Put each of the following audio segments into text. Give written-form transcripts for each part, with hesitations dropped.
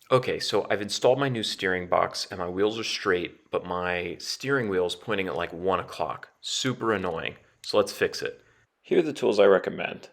Okay, so I've installed my new steering box and my wheels are straight, but my steering wheel is pointing at like 1 o'clock. Super annoying. So let's fix it. Here are the tools I recommend.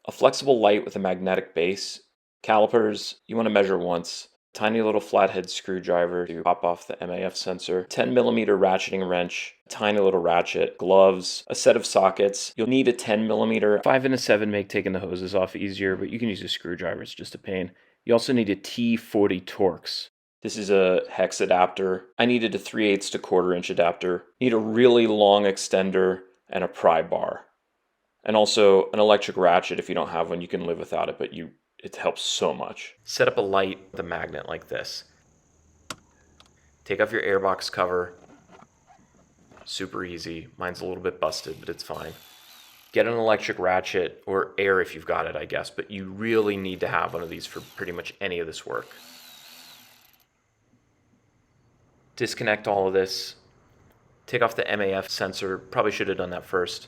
A flexible light with a magnetic base, calipers, you want to measure once, tiny little flathead screwdriver to pop off the MAF sensor, 10mm ratcheting wrench, tiny little ratchet, gloves, a set of sockets. You'll need a 10mm. 5 and a 7 make taking the hoses off easier, but you can use a screwdriver, it's just a pain. You also need a T40 Torx. This is a hex adapter. I needed a 3/8 to 1/4 inch adapter. Need a really long extender and a pry bar. And also an electric ratchet. If you don't have one, you can live without it, but it helps so much. Set up a light with a magnet like this. Take off your airbox cover. Super easy. Mine's a little bit busted, but it's fine. Get an electric ratchet, or air if you've got it, I guess, but you really need to have one of these for pretty much any of this work. Disconnect all of this. Take off the MAF sensor. Probably should have done that first.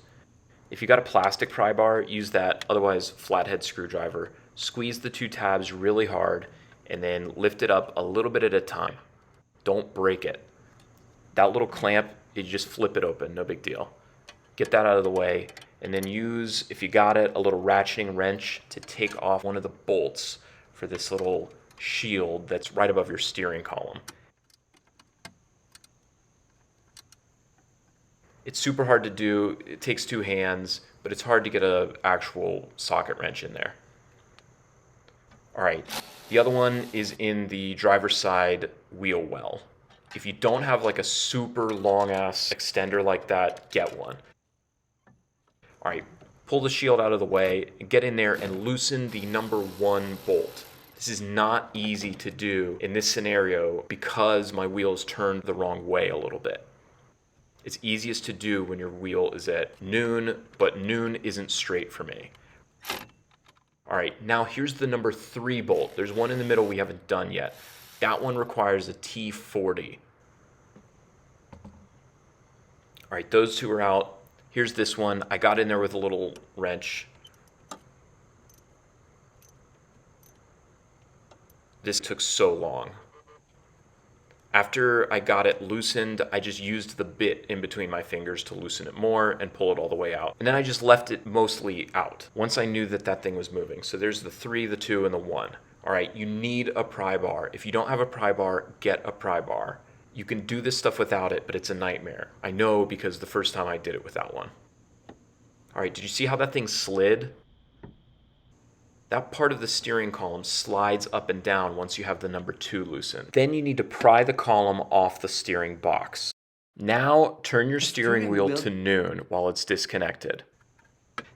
If you got a plastic pry bar, use that, otherwise flathead screwdriver. Squeeze the 2 tabs really hard and then lift it up a little bit at a time. Don't break it. That little clamp, you just flip it open, no big deal. Get that out of the way and then use, if you got it, a little ratcheting wrench to take off one of the bolts for this little shield that's right above your steering column. It's super hard to do. It takes 2 hands, but it's hard to get an actual socket wrench in there. All right, the other one is in the driver's side wheel well. If you don't have like a super long ass extender like that, get one. All right, pull the shield out of the way, get in there and loosen the number 1 bolt. This is not easy to do in this scenario because my wheel is turned the wrong way a little bit. It's easiest to do when your wheel is at noon, but noon isn't straight for me. All right, now here's the number 3 bolt. There's one in the middle we haven't done yet. That one requires a T40. All right, those 2 are out. Here's this one. I got in there with a little wrench. This took so long. After I got it loosened, I just used the bit in between my fingers to loosen it more and pull it all the way out. And then I just left it mostly out once I knew that that thing was moving. So there's the 3, the 2, and the 1. All right, you need a pry bar. If you don't have a pry bar, get a pry bar. You can do this stuff without it, but it's a nightmare. I know because the first time I did it without one. All right, did you see how that thing slid? That part of the steering column slides up and down once you have the number 2 loosened. Then you need to pry the column off the steering box. Now turn your steering wheel to noon while it's disconnected.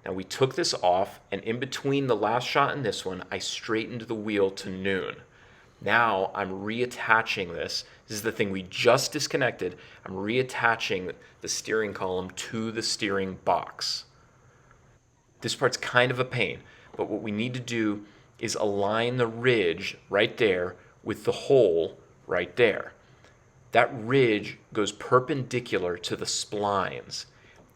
Now we took this off, and in between the last shot and this one, I straightened the wheel to noon. Now I'm reattaching this. This is the thing we just disconnected. I'm reattaching the steering column to the steering box. This part's kind of a pain. But what we need to do is align the ridge right there with the hole right there. That ridge goes perpendicular to the splines.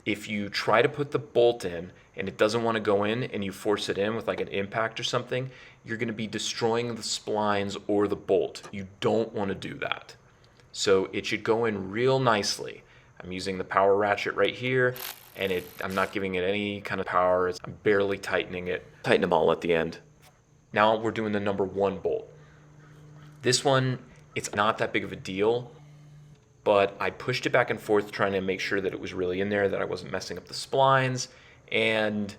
If you try to put the bolt in and it doesn't want to go in and you force it in with like an impact or something, you're going to be destroying the splines or the bolt. You don't want to do that. So it should go in real nicely. I'm using the power ratchet right here. And I'm not giving it any kind of power. I'm barely tightening it. Tighten them all at the end. Now we're doing the number 1 bolt. This one, it's not that big of a deal, but I pushed it back and forth trying to make sure that it was really in there, that I wasn't messing up the splines, and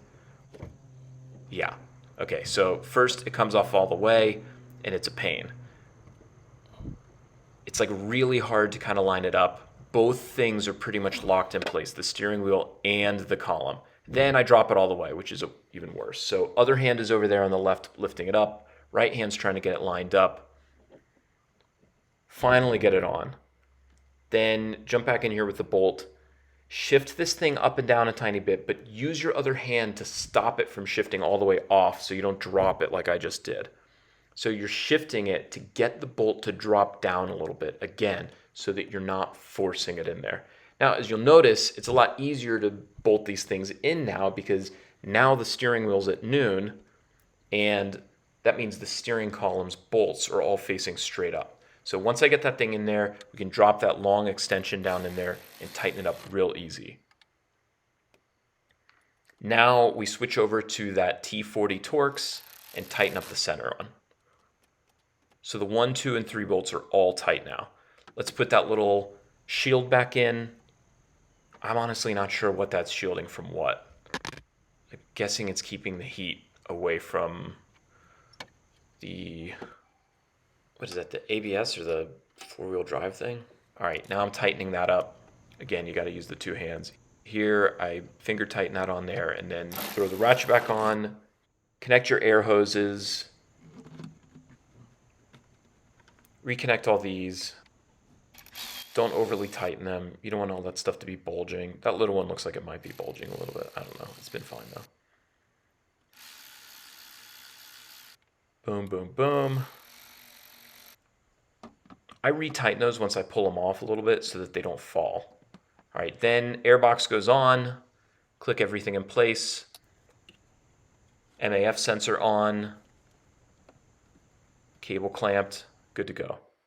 yeah. Okay, so first it comes off all the way, and it's a pain. It's like really hard to kind of line it up. Both things are pretty much locked in place, the steering wheel and the column. Then I drop it all the way, which is even worse. So other hand is over there on the left lifting it up. Right hand's trying to get it lined up. Finally get it on. Then jump back in here with the bolt. Shift this thing up and down a tiny bit, but use your other hand to stop it from shifting all the way off so you don't drop it like I just did. So you're shifting it to get the bolt to drop down a little bit, again, so that you're not forcing it in there. Now, as you'll notice, it's a lot easier to bolt these things in now because now the steering wheel's at noon and that means the steering column's bolts are all facing straight up. So once I get that thing in there, we can drop that long extension down in there and tighten it up real easy. Now we switch over to that T40 Torx and tighten up the center one. So the 1, 2, and 3 bolts are all tight now. Let's put that little shield back in. I'm honestly not sure what that's shielding from what. I'm guessing it's keeping the heat away from the, what is that, the ABS or the four-wheel drive thing? All right, now I'm tightening that up. Again, you got to use the 2 hands. Here, I finger tighten that on there and then throw the ratchet back on, connect your air hoses, reconnect all these. Don't overly tighten them. You don't want all that stuff to be bulging. That little one looks like it might be bulging a little bit. I don't know. It's been fine though. Boom, boom, boom. I retighten those once I pull them off a little bit so that they don't fall. All right, then airbox goes on. Click everything in place. MAF sensor on. Cable clamped. Good to go.